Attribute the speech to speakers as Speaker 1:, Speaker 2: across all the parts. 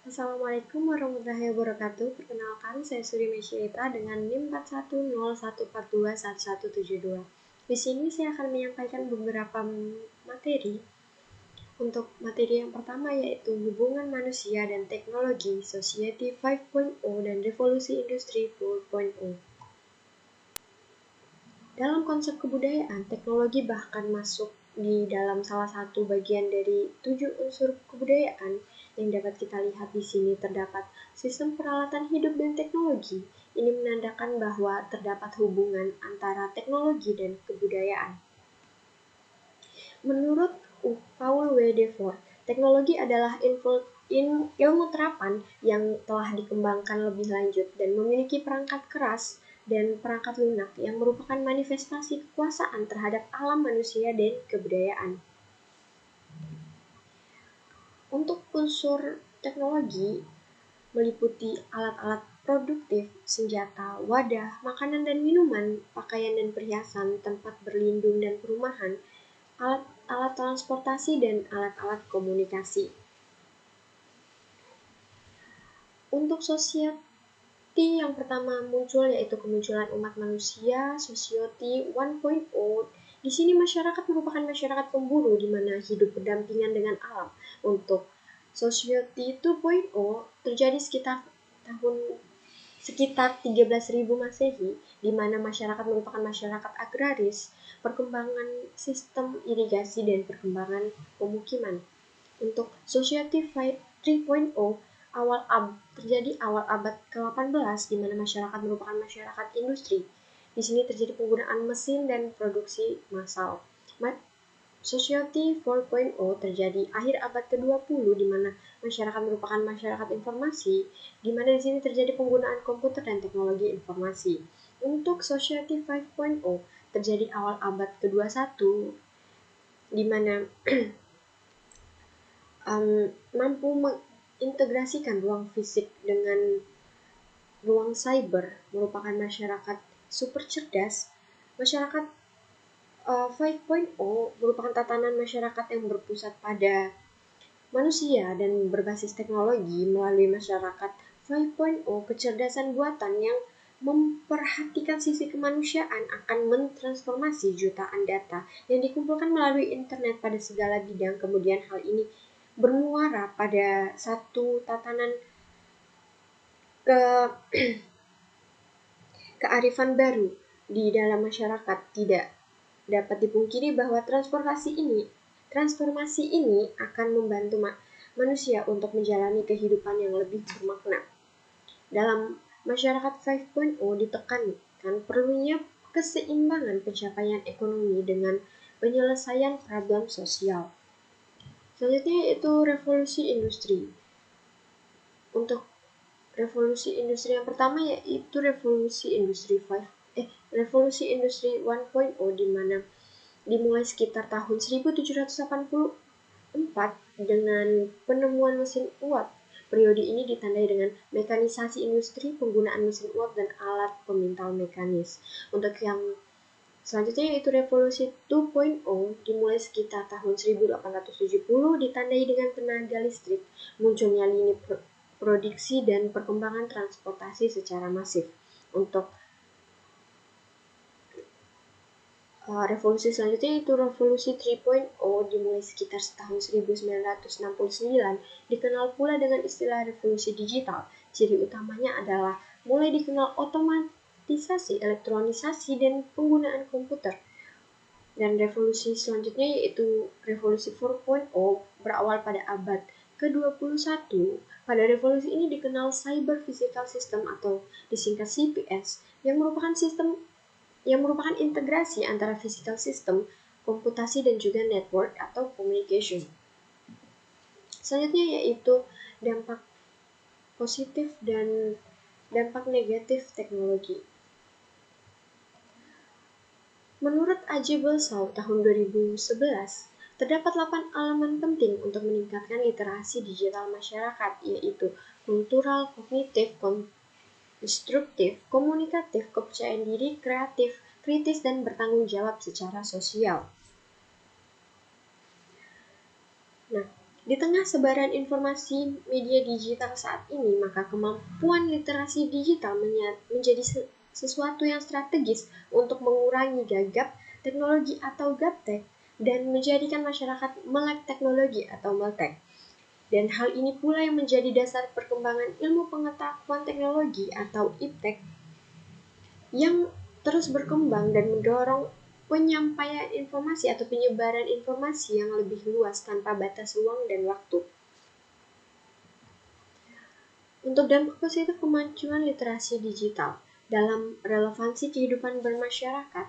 Speaker 1: Assalamualaikum warahmatullahi wabarakatuh. Perkenalkan, saya Suri Mesyaita dengan NIM 4101421172. Di sini saya akan menyampaikan beberapa materi. Untuk materi yang pertama yaitu hubungan manusia dan teknologi, Society 5.0 dan Revolusi Industri 4.0. Dalam konsep kebudayaan, teknologi bahkan masuk di dalam salah satu bagian dari 7 unsur kebudayaan yang dapat kita lihat di sini. Terdapat sistem peralatan hidup dan teknologi. Ini menandakan bahwa terdapat hubungan antara teknologi dan kebudayaan. Menurut Paul W. Devore, teknologi adalah ilmu terapan yang telah dikembangkan lebih lanjut dan memiliki perangkat keras dan perangkat lunak yang merupakan manifestasi kekuasaan terhadap alam manusia dan kebudayaan. Untuk unsur teknologi meliputi alat-alat produktif, senjata, wadah, makanan dan minuman, pakaian dan perhiasan, tempat berlindung dan perumahan, alat-alat transportasi dan alat-alat komunikasi. Untuk society yang pertama muncul yaitu kemunculan umat manusia, Society 1.0. Di sini masyarakat merupakan masyarakat pemburu di mana hidup berdampingan dengan alam. Untuk Society 2.0 terjadi sekitar 13.000 Masehi, di mana masyarakat merupakan masyarakat agraris, perkembangan sistem irigasi dan perkembangan pemukiman. Untuk Society 3.0 terjadi awal abad ke-18 di mana masyarakat merupakan masyarakat industri. Di sini terjadi penggunaan mesin dan produksi massal. Society 4.0 terjadi akhir abad ke-20 di mana masyarakat merupakan masyarakat informasi, di mana di sini terjadi penggunaan komputer dan teknologi informasi. Untuk Society 5.0 terjadi awal abad ke-21 di mana mampu mengintegrasikan ruang fisik dengan ruang cyber, merupakan masyarakat super cerdas. Masyarakat 5.0 merupakan tatanan masyarakat yang berpusat pada manusia dan berbasis teknologi. Melalui masyarakat 5.0, kecerdasan buatan yang memperhatikan sisi kemanusiaan akan mentransformasi jutaan data yang dikumpulkan melalui internet pada segala bidang. Kemudian hal ini bermuara pada satu tatanan kearifan baru di dalam masyarakat. Tidak dapat dipungkiri bahwa transformasi ini akan membantu manusia untuk menjalani kehidupan yang lebih bermakna. Dalam masyarakat 5.0 ditekankan perlunya keseimbangan pencapaian ekonomi dengan penyelesaian problem sosial. Selanjutnya yaitu revolusi industri. Untuk revolusi industri yang pertama yaitu revolusi industri 1.0 di mana dimulai sekitar tahun 1784 dengan penemuan mesin uap. Periode ini ditandai dengan mekanisasi industri, penggunaan mesin uap dan alat pemintal mekanis. Untuk yang selanjutnya yaitu revolusi 2.0 dimulai sekitar tahun 1870 ditandai dengan tenaga listrik, munculnya lini produksi dan perkembangan transportasi secara masif. Untuk revolusi selanjutnya yaitu revolusi 3.0 dimulai sekitar tahun 1969, dikenal pula dengan istilah revolusi digital. Ciri utamanya adalah mulai dikenal otomatisasi, elektronisasi, dan penggunaan komputer. Dan revolusi selanjutnya yaitu revolusi 4.0 berawal pada abad ke-21. Pada revolusi ini dikenal Cyber Physical System atau disingkat CPS, yang merupakan integrasi antara physical system, komputasi dan juga network atau communication. Selanjutnya yaitu dampak positif dan dampak negatif teknologi. Menurut A.J. Balsau tahun 2011, terdapat 8 elemen penting untuk meningkatkan literasi digital masyarakat, yaitu kultural, kognitif, konstruktif, komunikatif, kepercayaan diri, kreatif, kritis, dan bertanggung jawab secara sosial. Nah, Di tengah sebaran informasi media digital saat ini, maka kemampuan literasi digital menjadi sesuatu yang strategis untuk mengurangi gagap teknologi atau gaptek dan menjadikan masyarakat melek teknologi atau meltek. Dan hal ini pula yang menjadi dasar perkembangan ilmu pengetahuan teknologi atau iptek yang terus berkembang dan mendorong penyampaian informasi atau penyebaran informasi yang lebih luas tanpa batas ruang dan waktu. Untuk dampak positif kemajuan literasi digital dalam relevansi kehidupan bermasyarakat,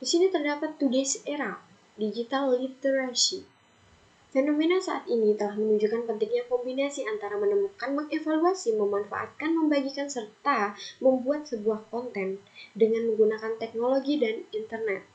Speaker 1: di sini terdapat today's era, digital literacy. Fenomena saat ini telah menunjukkan pentingnya kombinasi antara menemukan, mengevaluasi, memanfaatkan, membagikan, serta membuat sebuah konten dengan menggunakan teknologi dan internet.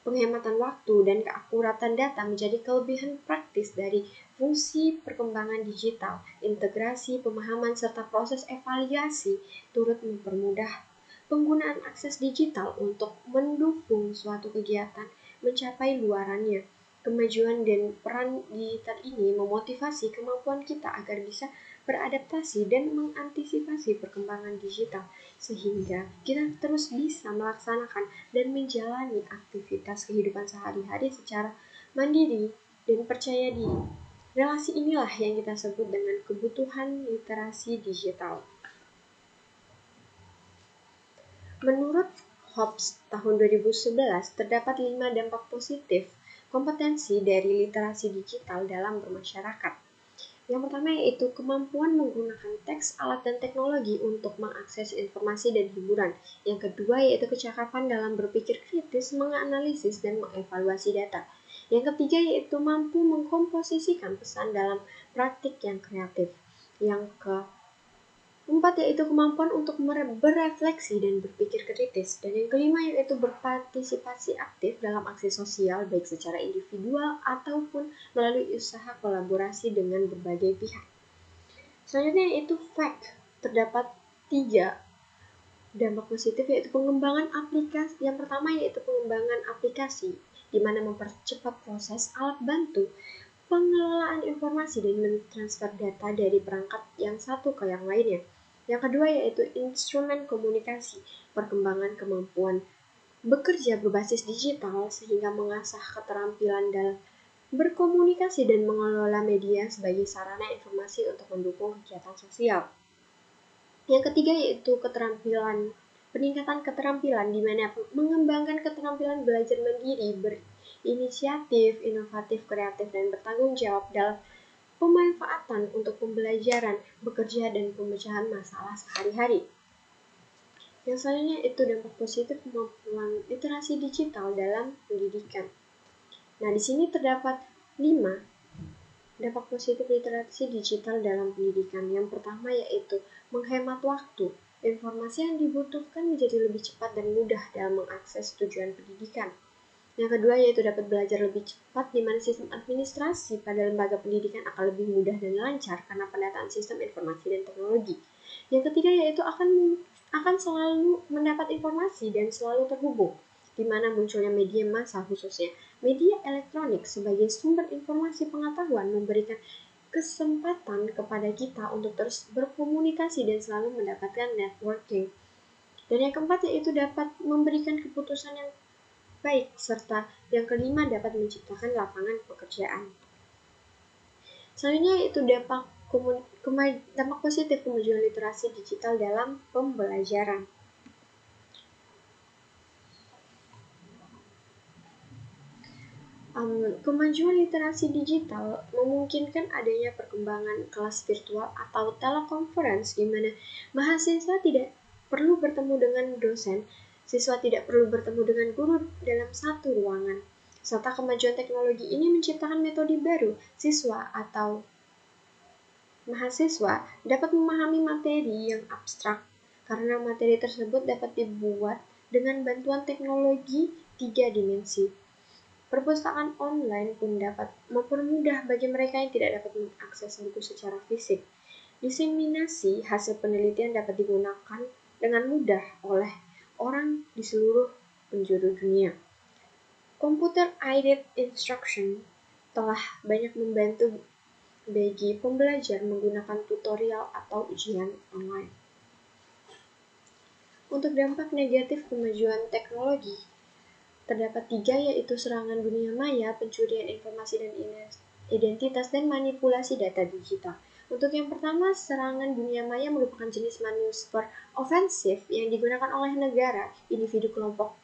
Speaker 1: Penghematan waktu dan keakuratan data menjadi kelebihan praktis dari fungsi perkembangan digital. Integrasi, pemahaman, serta proses evaluasi turut mempermudah penggunaan akses digital untuk mendukung suatu kegiatan mencapai luarannya. Kemajuan dan peran digital ini memotivasi kemampuan kita agar bisa beradaptasi dan mengantisipasi perkembangan digital, sehingga kita terus bisa melaksanakan dan menjalani aktivitas kehidupan sehari-hari secara mandiri dan percaya diri. Relasi inilah yang kita sebut dengan kebutuhan literasi digital. Menurut Hobbes tahun 2011, terdapat 5 dampak positif kompetensi dari literasi digital dalam bermasyarakat. Yang pertama yaitu kemampuan menggunakan teks, alat, dan teknologi untuk mengakses informasi dan hiburan. Yang kedua yaitu kecakapan dalam berpikir kritis, menganalisis, dan mengevaluasi data. Yang ketiga yaitu mampu mengkomposisikan pesan dalam praktik yang kreatif. Yang keempat yaitu kemampuan untuk berefleksi dan berpikir kritis. Dan yang kelima yaitu berpartisipasi aktif dalam aksi sosial baik secara individual ataupun melalui usaha kolaborasi dengan berbagai pihak. Selanjutnya yaitu fact. Terdapat 3 dampak positif yaitu pengembangan aplikasi. Yang pertama yaitu pengembangan aplikasi di mana mempercepat proses alat bantu pengelolaan informasi dan mentransfer data dari perangkat yang satu ke yang lainnya. Yang kedua yaitu instrumen komunikasi, perkembangan kemampuan bekerja berbasis digital sehingga mengasah keterampilan dalam berkomunikasi dan mengelola media sebagai sarana informasi untuk mendukung kegiatan sosial. Yang ketiga yaitu peningkatan keterampilan di mana mengembangkan keterampilan belajar mandiri, berinisiatif, inovatif, kreatif, dan bertanggung jawab dalam pemanfaatan untuk pembelajaran, bekerja, dan pemecahan masalah sehari-hari. Yang selanjutnya itu dampak positif kemampuan literasi digital dalam pendidikan. Nah, di sini terdapat 5 dampak positif literasi digital dalam pendidikan. Yang pertama yaitu menghemat waktu. Informasi yang dibutuhkan menjadi lebih cepat dan mudah dalam mengakses tujuan pendidikan. Yang kedua yaitu dapat belajar lebih cepat di mana sistem administrasi pada lembaga pendidikan akan lebih mudah dan lancar karena pendataan sistem informasi dan teknologi. Yang ketiga yaitu akan selalu mendapat informasi dan selalu terhubung, di mana munculnya media massa khususnya media elektronik sebagai sumber informasi pengetahuan memberikan kesempatan kepada kita untuk terus berkomunikasi dan selalu mendapatkan networking. Dan yang keempat yaitu dapat memberikan keputusan yang baik, serta yang kelima dapat menciptakan lapangan pekerjaan. Selanjutnya yaitu dampak positif kemajuan literasi digital dalam pembelajaran. Kemajuan literasi digital memungkinkan adanya perkembangan kelas virtual atau telekonferensi di mana mahasiswa tidak perlu bertemu dengan dosen, siswa tidak perlu bertemu dengan guru dalam satu ruangan. Serta kemajuan teknologi ini menciptakan metode baru, siswa atau mahasiswa dapat memahami materi yang abstrak karena materi tersebut dapat dibuat dengan bantuan teknologi 3 dimensi. Perpustakaan online pun dapat mempermudah bagi mereka yang tidak dapat mengakses buku secara fisik. Diseminasi hasil penelitian dapat digunakan dengan mudah oleh orang di seluruh penjuru dunia. Computer-aided instruction telah banyak membantu bagi pembelajar menggunakan tutorial atau ujian online. Untuk dampak negatif kemajuan teknologi, terdapat 3, yaitu serangan dunia maya, pencurian informasi dan identitas, dan manipulasi data digital. Untuk yang pertama, serangan dunia maya merupakan jenis manuver ofensif yang digunakan oleh negara, individu, kelompok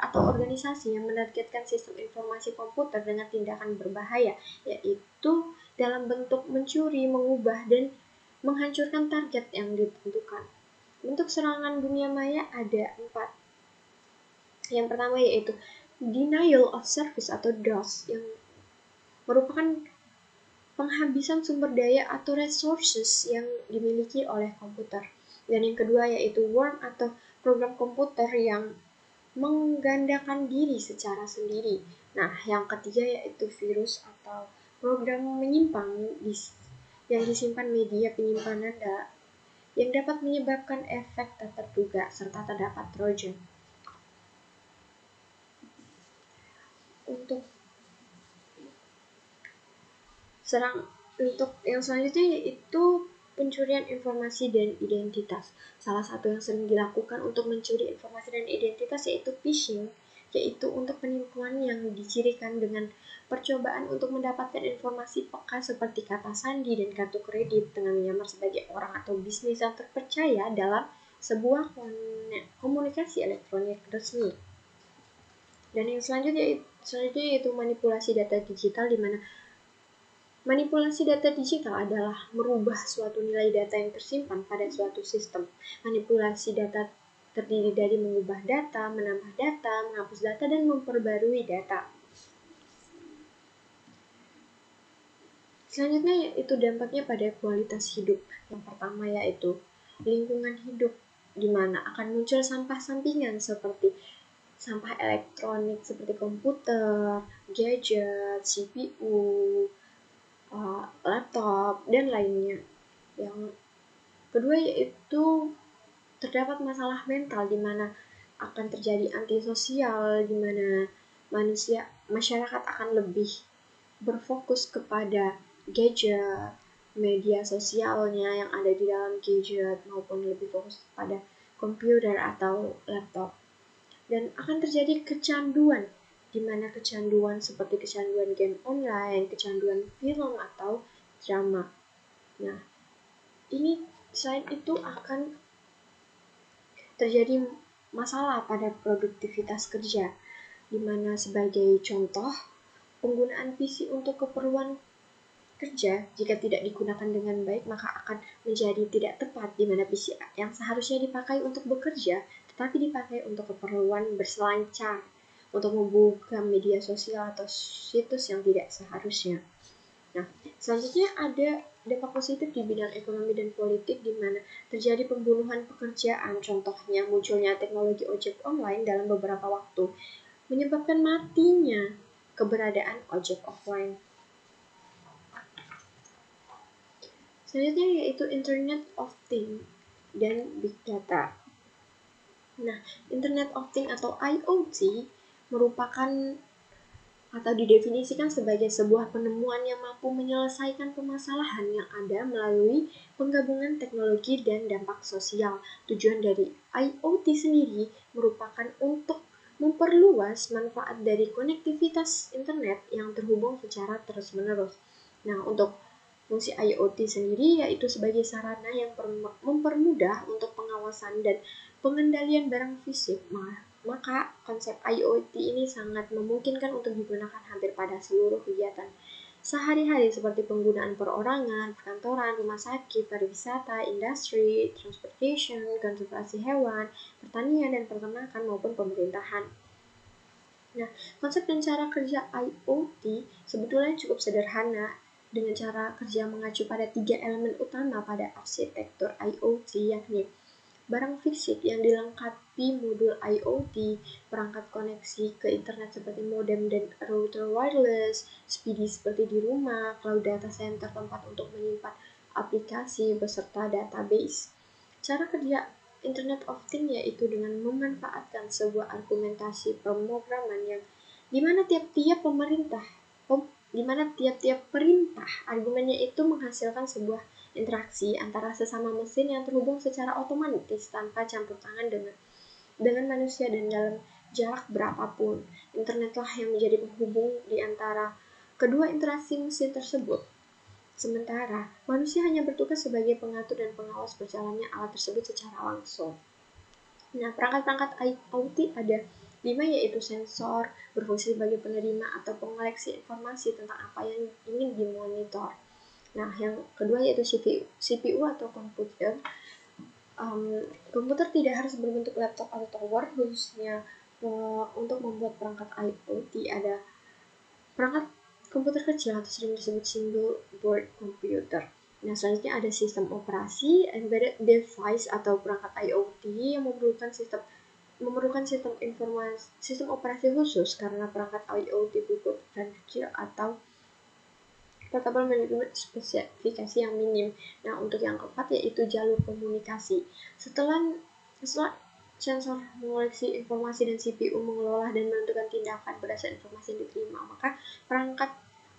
Speaker 1: atau organisasi yang menargetkan sistem informasi komputer dengan tindakan berbahaya, yaitu dalam bentuk mencuri, mengubah, dan menghancurkan target yang ditentukan. Bentuk serangan dunia maya ada 4. Yang pertama yaitu denial of service atau DOS, yang merupakan penghabisan sumber daya atau resources yang dimiliki oleh komputer. Dan yang kedua yaitu worm atau program komputer yang menggandakan diri secara sendiri. Nah, yang ketiga yaitu virus atau program menyimpang yang disimpan media penyimpanan yang dapat menyebabkan efek tak terduga serta terdapat trojan. Untuk yang selanjutnya yaitu pencurian informasi dan identitas. Salah satu yang sering dilakukan untuk mencuri informasi dan identitas yaitu phishing, yaitu untuk penipuan yang dicirikan dengan percobaan untuk mendapatkan informasi peka seperti kata sandi dan kartu kredit dengan menyamar sebagai orang atau bisnis yang terpercaya dalam sebuah komunikasi elektronik resmi. Dan yang selanjutnya yaitu manipulasi data digital, di mana manipulasi data digital adalah merubah suatu nilai data yang tersimpan pada suatu sistem. Manipulasi data terdiri dari mengubah data, menambah data, menghapus data, dan memperbarui data. Selanjutnya yaitu dampaknya pada kualitas hidup. Yang pertama yaitu lingkungan hidup, di mana akan muncul sampah sampingan seperti sampah elektronik seperti komputer, gadget, CPU, laptop, dan lainnya. Yang kedua yaitu terdapat masalah mental, di mana akan terjadi antisosial, di mana masyarakat akan lebih berfokus kepada gadget, media sosialnya yang ada di dalam gadget, maupun lebih fokus pada komputer atau laptop. Dan akan terjadi kecanduan, di mana kecanduan seperti kecanduan game online, kecanduan film atau drama. Nah, ini selain itu akan terjadi masalah pada produktivitas kerja, di mana sebagai contoh, penggunaan PC untuk keperluan kerja jika tidak digunakan dengan baik maka akan menjadi tidak tepat, di mana PC yang seharusnya dipakai untuk bekerja tetapi dipakai untuk keperluan berselancar, untuk membuka media sosial atau situs yang tidak seharusnya. Nah, selanjutnya ada dampak positif di bidang ekonomi dan politik, di mana terjadi pembunuhan pekerjaan, contohnya munculnya teknologi ojek online dalam beberapa waktu menyebabkan matinya keberadaan ojek offline. Selanjutnya yaitu Internet of Things dan Big Data. Nah, Internet of Things atau IoT merupakan atau didefinisikan sebagai sebuah penemuan yang mampu menyelesaikan permasalahan yang ada melalui penggabungan teknologi dan dampak sosial. Tujuan dari IoT sendiri merupakan untuk memperluas manfaat dari konektivitas internet yang terhubung secara terus-menerus. Nah, untuk fungsi IoT sendiri yaitu sebagai sarana yang mempermudah untuk pengawasan dan pengendalian barang fisik. Maka konsep IoT ini sangat memungkinkan untuk digunakan hampir pada seluruh kegiatan sehari-hari seperti penggunaan perorangan, perkantoran, rumah sakit, pariwisata, industri, transportation, konservasi hewan, pertanian dan peternakan maupun pemerintahan. Nah, konsep dan cara kerja IoT sebetulnya cukup sederhana, dengan cara kerja mengacu pada 3 elemen utama pada arsitektur IoT, yakni barang fisik yang dilengkapi modul IoT, perangkat koneksi ke internet seperti modem dan router wireless, speedy seperti di rumah, cloud data center tempat untuk menyimpan aplikasi beserta database. Cara kerja Internet of Things yaitu dengan memanfaatkan sebuah argumentasi pemrograman yang dimana tiap-tiap pemerintah di mana tiap-tiap perintah argumennya itu menghasilkan sebuah interaksi antara sesama mesin yang terhubung secara otomatis tanpa campur tangan dengan manusia, dan dalam jarak berapapun. Internetlah yang menjadi penghubung di antara kedua interaksi mesin tersebut. Sementara manusia hanya bertugas sebagai pengatur dan pengawas berjalannya alat tersebut secara langsung. Nah, perangkat-perangkat IoT ada 5, yaitu sensor, berfungsi sebagai penerima atau pengoleksi informasi tentang apa yang ingin dimonitor. Nah, yang kedua yaitu CPU atau komputer. Komputer tidak harus berbentuk laptop atau tower, khususnya untuk membuat perangkat IoT ada perangkat komputer kecil atau sering disebut single board computer. Nah, selanjutnya ada sistem operasi, embedded device atau perangkat IoT yang memerlukan sistem operasi khusus karena perangkat IoT berukuran kecil atau portable manajemen spesifikasi yang minim. Nah, untuk yang keempat yaitu jalur komunikasi. Setelah sensor mengoleksi informasi dan CPU mengelola dan menentukan tindakan berdasarkan informasi yang diterima, maka perangkat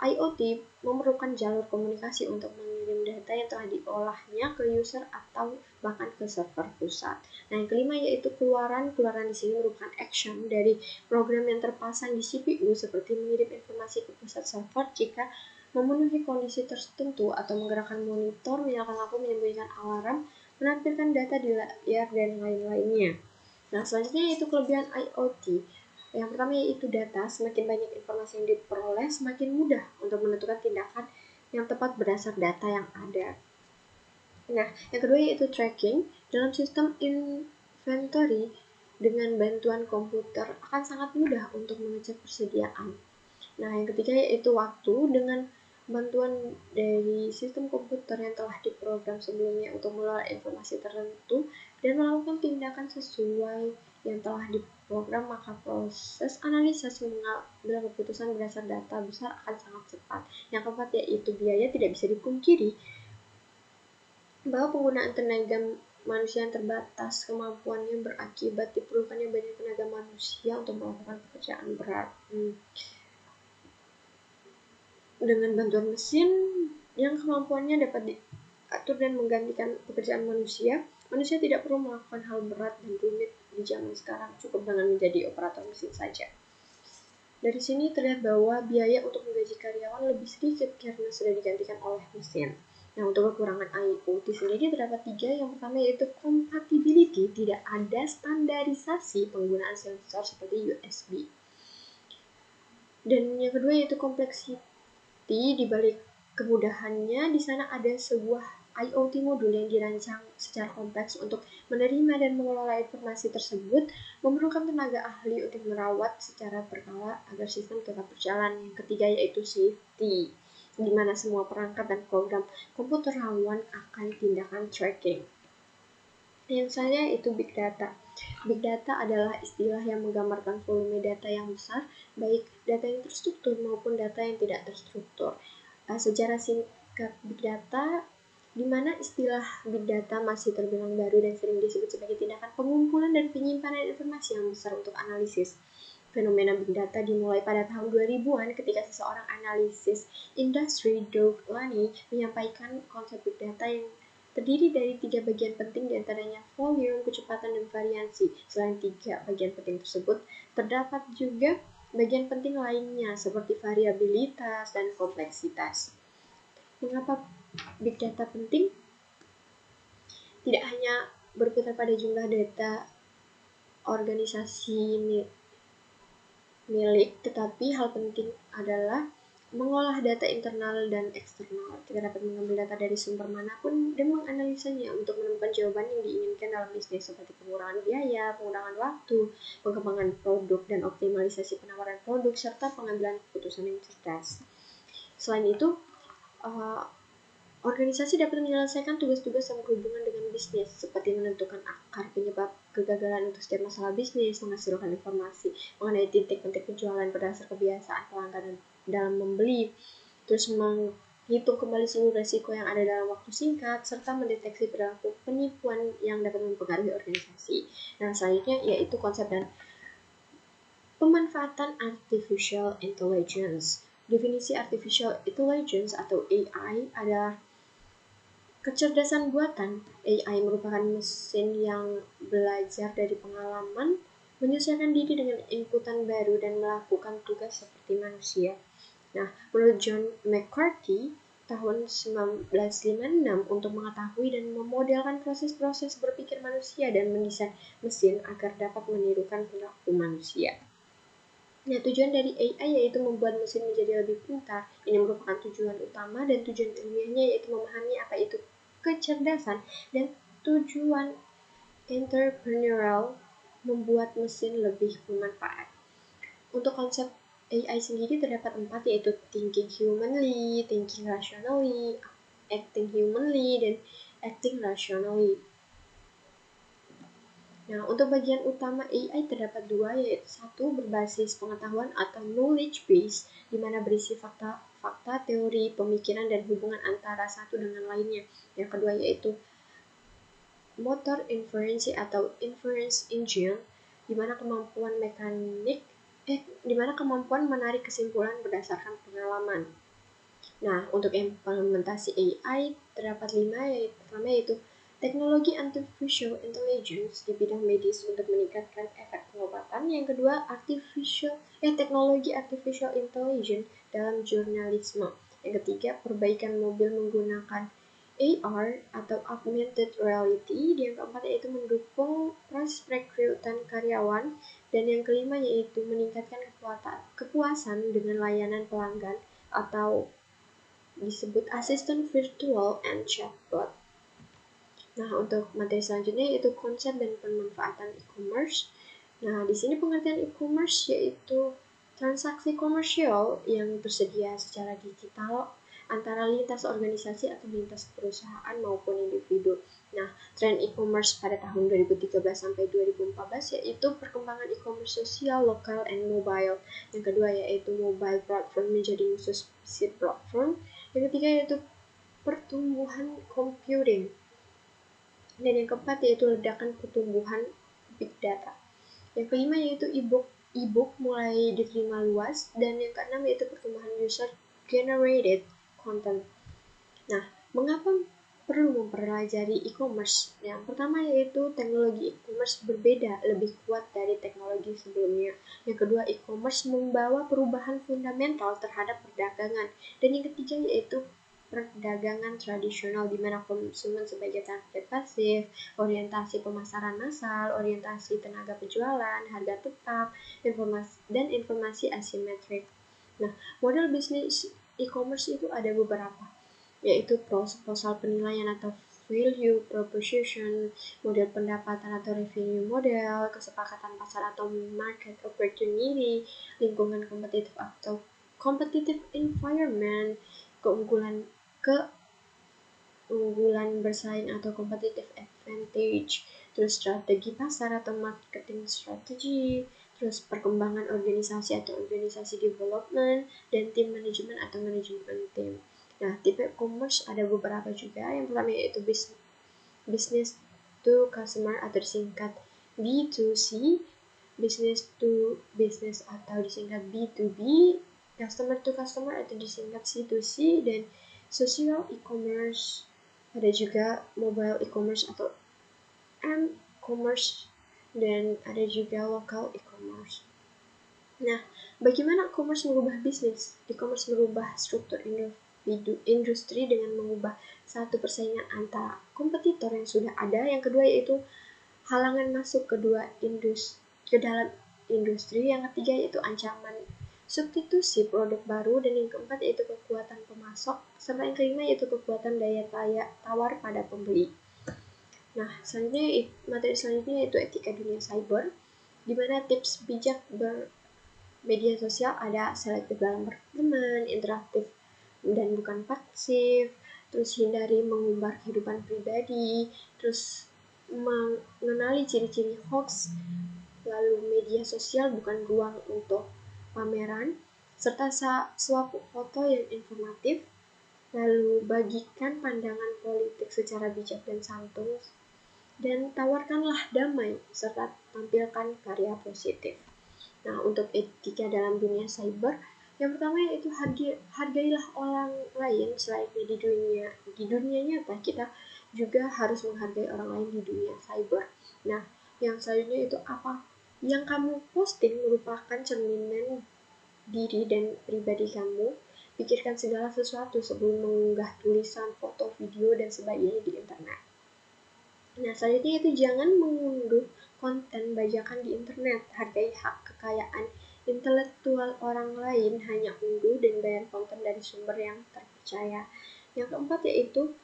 Speaker 1: IoT memerlukan jalur komunikasi untuk mengirim data yang telah diolahnya ke user atau bahkan ke server pusat. Nah, yang kelima yaitu keluaran di sini merupakan action dari program yang terpasang di CPU, seperti mengirim informasi ke pusat server jika memenuhi kondisi tertentu, atau menggerakkan monitor, menyalakan lampu, menyembunyikan alarm, menampilkan data di layar, dan lain-lainnya. Nah, selanjutnya yaitu kelebihan IoT. Yang pertama yaitu data. Semakin banyak informasi yang diperoleh, semakin mudah untuk menentukan tindakan yang tepat berdasar data yang ada. Nah, yang kedua yaitu tracking. Dalam sistem inventory, dengan bantuan komputer akan sangat mudah untuk mengecek persediaan. Nah, yang ketiga yaitu waktu. Dengan bantuan dari sistem komputer yang telah diprogram sebelumnya untuk mengelola informasi tertentu dan melakukan tindakan sesuai yang telah diprogram, maka proses analisis mengambil keputusan berdasar data besar akan sangat cepat. Yang keempat yaitu biaya. Tidak bisa dipungkiri bahwa penggunaan tenaga manusia yang terbatas kemampuannya berakibat diperlukannya banyak tenaga manusia untuk melakukan pekerjaan berat. Dengan bantuan mesin yang kemampuannya dapat diatur dan menggantikan pekerjaan manusia tidak perlu melakukan hal berat dan rumit di zaman sekarang, cukup dengan menjadi operator mesin saja. Dari sini terlihat bahwa biaya untuk menggaji karyawan lebih sedikit karena sudah digantikan oleh mesin. Nah, untuk kekurangan IoT sendiri terdapat 3. Yang pertama yaitu compatibility. Tidak ada standarisasi penggunaan sensor seperti USB. Dan yang kedua yaitu complexity. Di balik kemudahannya, di sana ada sebuah IoT modul yang dirancang secara kompleks untuk menerima dan mengelola informasi tersebut, memerlukan tenaga ahli untuk merawat secara berkala agar sistem tetap berjalan. Yang ketiga yaitu safety, di mana semua perangkat dan program komputer rawan akan tindakan tracking. Yang saya itu big data. Big data adalah istilah yang menggambarkan volume data yang besar, baik data yang terstruktur maupun data yang tidak terstruktur. Sejarah singkat big data, di mana istilah big data masih terbilang baru dan sering disebut sebagai tindakan pengumpulan dan penyimpanan informasi yang besar untuk analisis. Fenomena big data dimulai pada tahun 2000-an ketika seseorang analisis industri Doug Lani menyampaikan konsep big data yang terdiri dari 3 bagian penting, diantaranya volume, kecepatan, dan variansi. Selain 3 bagian penting tersebut, terdapat juga bagian penting lainnya seperti variabilitas dan kompleksitas. Mengapa big data penting? Tidak hanya berputar pada jumlah data organisasi milik, tetapi hal penting adalah mengolah data internal dan eksternal. Kita dapat mengambil data dari sumber manapun dan menganalisanya untuk menemukan jawaban yang diinginkan dalam bisnis, seperti pengurangan biaya, pengurangan waktu, pengembangan produk, dan optimalisasi penawaran produk, serta pengambilan keputusan yang cerdas. Selain itu, organisasi dapat menyelesaikan tugas-tugas yang berhubungan dengan bisnis, seperti menentukan akar penyebab kegagalan untuk setiap masalah bisnis, menghasilkan informasi mengenai titik-titik penjualan berdasar kebiasaan pelanggan dalam membeli, terus menghitung kembali seluruh resiko yang ada dalam waktu singkat, serta mendeteksi perilaku penipuan yang dapat mempengaruhi organisasi. Nah, selanjutnya yaitu konsep dan pemanfaatan artificial intelligence. Definisi Artificial Intelligence atau AI adalah kecerdasan buatan. AI merupakan mesin yang belajar dari pengalaman, menyesuaikan diri dengan inputan baru, dan melakukan tugas seperti manusia. Nah, menurut John McCarthy, tahun 1956 untuk mengetahui dan memodelkan proses-proses berpikir manusia dan mendesain mesin agar dapat menirukan perilaku manusia. Nah, tujuan dari AI yaitu membuat mesin menjadi lebih pintar. Ini merupakan tujuan utama, dan tujuan ilmiahnya yaitu memahami apa itu kecerdasan, dan tujuan entrepreneurial membuat mesin lebih bermanfaat. Untuk konsep AI sendiri terdapat 4, yaitu thinking humanly, thinking rationally, acting humanly, dan acting rationally. Nah, untuk bagian utama AI terdapat 2, yaitu 1 berbasis pengetahuan atau knowledge base, di mana berisi fakta, teori, pemikiran, dan hubungan antara satu dengan lainnya. Yang kedua yaitu motor inferensi atau inference engine, di mana kemampuan menarik kesimpulan berdasarkan pengalaman. Nah, untuk implementasi AI terdapat 5, yaitu pertama yaitu teknologi artificial intelligence di bidang medis untuk meningkatkan efek pengobatan. Yang kedua, teknologi artificial intelligence dalam jurnalisme. Yang ketiga, perbaikan mobil menggunakan AR atau augmented reality. Yang keempat yaitu mendukung proses rekrutan karyawan. Dan yang kelima yaitu meningkatkan kepuasan dengan layanan pelanggan atau disebut asisten virtual and chatbot. Nah, untuk materi selanjutnya yaitu konsep dan pemanfaatan e-commerce. Nah, di sini pengertian e-commerce yaitu transaksi komersial yang tersedia secara digital antara lintas organisasi atau lintas perusahaan maupun individu. Nah, tren e-commerce pada tahun 2013 sampai 2014 yaitu perkembangan e-commerce sosial, lokal, and mobile. Yang kedua yaitu mobile platform menjadi musuh si platform. Yang ketiga yaitu pertumbuhan computing. Dan yang keempat yaitu ledakan pertumbuhan big data. Yang kelima yaitu e-book mulai diterima luas. Dan yang keenam yaitu pertumbuhan user generated content. Nah, mengapa perlu mempelajari e-commerce? Yang pertama yaitu teknologi e-commerce berbeda, lebih kuat dari teknologi sebelumnya. Yang kedua, e-commerce membawa perubahan fundamental terhadap perdagangan. Dan yang ketiga yaitu perdagangan tradisional, di mana konsumen sebagai target pasif, orientasi pemasaran massal, orientasi tenaga penjualan, harga tetap, informasi asimetrik. Nah, model bisnis e-commerce itu ada beberapa, yaitu proposal penilaian atau value proposition, model pendapatan atau revenue model, kesepakatan pasar atau market opportunity, lingkungan kompetitif atau competitive environment, keunggulan bersaing atau competitive advantage, terus strategi pasar atau marketing strategy, terus perkembangan organisasi atau organisasi development, dan tim manajemen atau manajemen tim. Nah, tipe e-commerce ada beberapa juga. Yang pertama yaitu business to customer atau disingkat B2C, business to business atau disingkat B2B, customer to customer atau disingkat C2C, dan social e-commerce. Ada juga mobile e-commerce atau m-commerce, dan ada juga local e-commerce. Nah, bagaimana e-commerce mengubah bisnis? E-commerce merubah struktur industri dengan mengubah satu persaingan antara kompetitor yang sudah ada. Yang kedua yaitu halangan masuk ke dalam industri. Yang ketiga yaitu ancaman substitusi produk baru, dan yang keempat yaitu kekuatan pemasok, serta yang kelima yaitu kekuatan daya tawar pada pembeli. Nah, materi selanjutnya yaitu etika dunia cyber, di mana tips bijak bermedia sosial ada selektif dalam berteman, interaktif dan bukan pasif, terus hindari mengumbar kehidupan pribadi, terus mengenali ciri-ciri hoax, lalu media sosial bukan ruang untuk pameran, serta suatu foto yang informatif, lalu bagikan pandangan politik secara bijak dan santun, dan tawarkanlah damai, serta tampilkan karya positif. Nah, untuk etika dalam dunia cyber, Yang pertama yaitu hargailah orang lain selayaknya di dunia nyata. Kita juga harus menghargai orang lain di dunia cyber. Nah, yang selanjutnya itu apa yang kamu posting merupakan cerminan diri dan pribadi kamu. Pikirkan segala sesuatu sebelum mengunggah tulisan, foto, video, dan sebagainya di internet. Nah, selanjutnya itu jangan mengunduh konten bajakan di internet. Hargai hak kekayaan intelektual orang lain, hanya unduh dan bayar konten dari sumber yang terpercaya. Yang keempat yaitu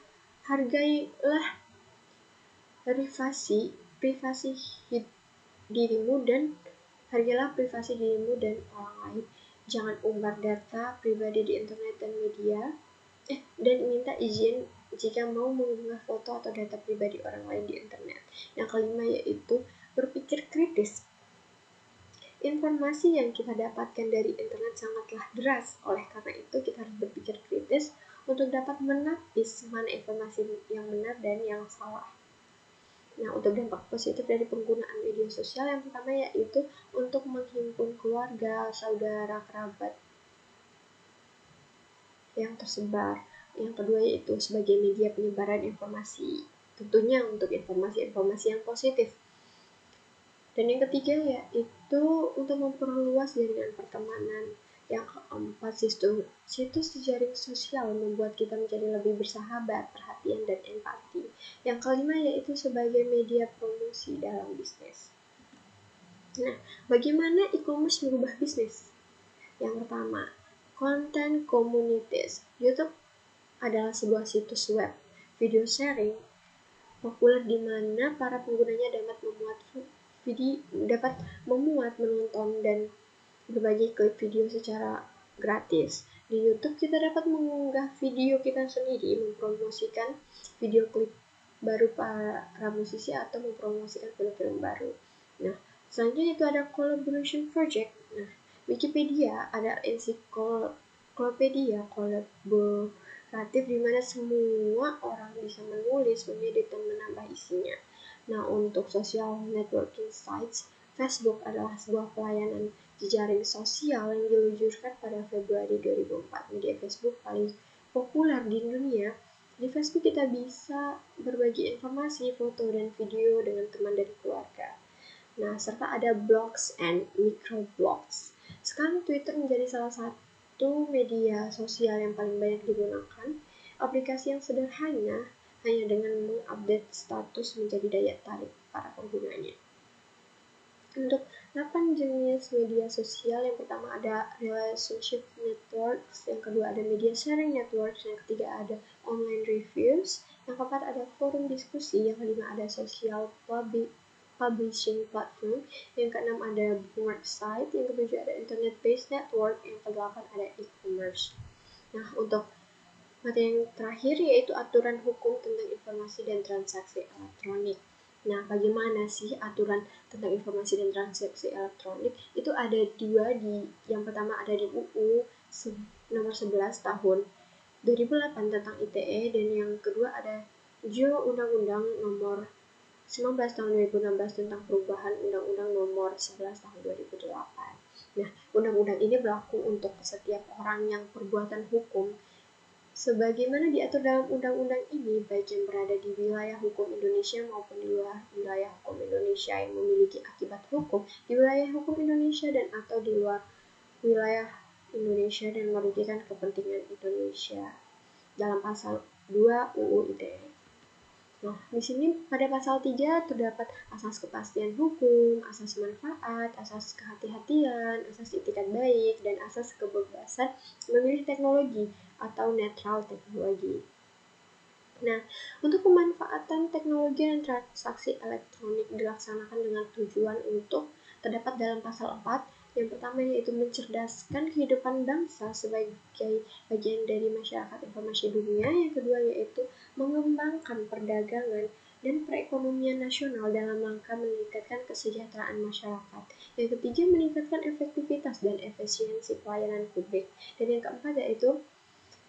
Speaker 1: hargailah privasi dirimu dan hargailah privasi dirimu dan orang lain. Jangan umbar data pribadi di internet dan media, dan minta izin jika mau mengunggah foto atau data pribadi orang lain di internet. Yang kelima yaitu berpikir kritis. Informasi yang kita dapatkan dari internet sangatlah deras, oleh karena itu kita harus berpikir kritis untuk dapat menapis mana informasi yang benar dan yang salah. Nah, untuk dampak positif dari penggunaan media sosial, yang pertama yaitu untuk menghimpun keluarga, saudara, kerabat yang tersebar. Yang kedua yaitu sebagai media penyebaran informasi, tentunya untuk informasi-informasi yang positif. Dan yang ketiga yaitu untuk memperluas jaringan pertemanan. Yang keempat, situs jejaring sosial membuat kita menjadi lebih bersahabat, perhatian, dan empati. Yang kelima yaitu sebagai media promosi dalam bisnis. Nah, bagaimana e-commerce merubah bisnis? Yang pertama, content communities. YouTube adalah sebuah situs web video sharing populer di mana para penggunanya dapat memuat, menonton, dan berbagi klip video secara gratis. Di YouTube kita dapat mengunggah video kita sendiri, mempromosikan video klip baru para musisi atau mempromosikan film-film baru. Nah, selanjutnya itu ada collaboration project. Nah, Wikipedia ada ensiklopedia kolaboratif di mana semua orang bisa menulis, mengedit, dan menambah isinya. Nah, untuk social networking sites, Facebook adalah sebuah pelayanan jejaring sosial yang diluncurkan pada Februari 2004. Media Facebook paling populer di dunia. Di Facebook kita bisa berbagi informasi, foto, dan video dengan teman dan keluarga. Nah, serta ada blogs and microblogs. Sekarang Twitter menjadi salah satu media sosial yang paling banyak digunakan. Aplikasi yang sederhana hanya dengan mengupdate status menjadi daya tarik para penggunanya. Untuk 8 jenis media sosial, yang pertama ada relationship networks, yang kedua ada media sharing networks, yang ketiga ada online reviews, yang keempat ada forum diskusi, yang kelima ada social publishing platform, yang keenam ada website, yang ketujuh ada internet based network, yang kedelapan ada e-commerce. Nah, untuk materi yang terakhir yaitu aturan hukum tentang informasi dan transaksi elektronik. Nah, bagaimana sih aturan tentang informasi dan transaksi elektronik? Itu ada dua yang pertama ada di UU nomor 11 tahun 2008 tentang ITE, dan yang kedua ada Undang-Undang nomor 19 tahun 2016 tentang perubahan Undang-Undang nomor 11 tahun 2008. Nah, undang-undang ini berlaku untuk setiap orang yang perbuatan hukum sebagaimana diatur dalam undang-undang ini, baik yang berada di wilayah hukum Indonesia maupun di luar wilayah hukum Indonesia yang memiliki akibat hukum di wilayah hukum Indonesia dan atau di luar wilayah Indonesia dan merugikan kepentingan Indonesia dalam pasal 2 UU ITE. Nah, di sini pada pasal 3 terdapat asas kepastian hukum, asas manfaat, asas kehati-hatian, asas itikat baik, dan asas kebebasan memilih teknologi atau netral teknologi. Nah, untuk pemanfaatan teknologi dan transaksi elektronik dilaksanakan dengan tujuan untuk terdapat dalam pasal 4. Yang pertama yaitu mencerdaskan kehidupan bangsa sebagai bagian dari masyarakat informasi dunia. Yang kedua yaitu mengembangkan perdagangan dan perekonomian nasional dalam rangka meningkatkan kesejahteraan masyarakat. Yang ketiga meningkatkan efektivitas dan efisiensi pelayanan publik. Dan yang keempat yaitu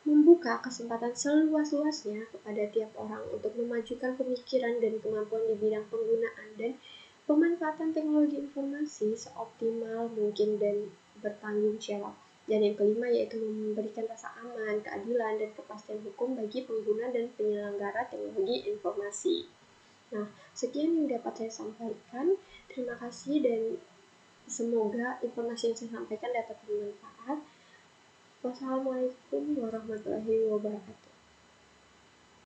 Speaker 1: membuka kesempatan seluas-luasnya kepada tiap orang untuk memajukan pemikiran dan kemampuan di bidang penggunaan dan pemanfaatan teknologi informasi seoptimal mungkin dan bertanggung jawab. Dan yang kelima yaitu memberikan rasa aman, keadilan, dan kepastian hukum bagi pengguna dan penyelenggara teknologi informasi. Nah, sekian yang dapat saya sampaikan. Terima kasih dan semoga informasi yang saya sampaikan dapat bermanfaat. Wassalamualaikum warahmatullahi wabarakatuh.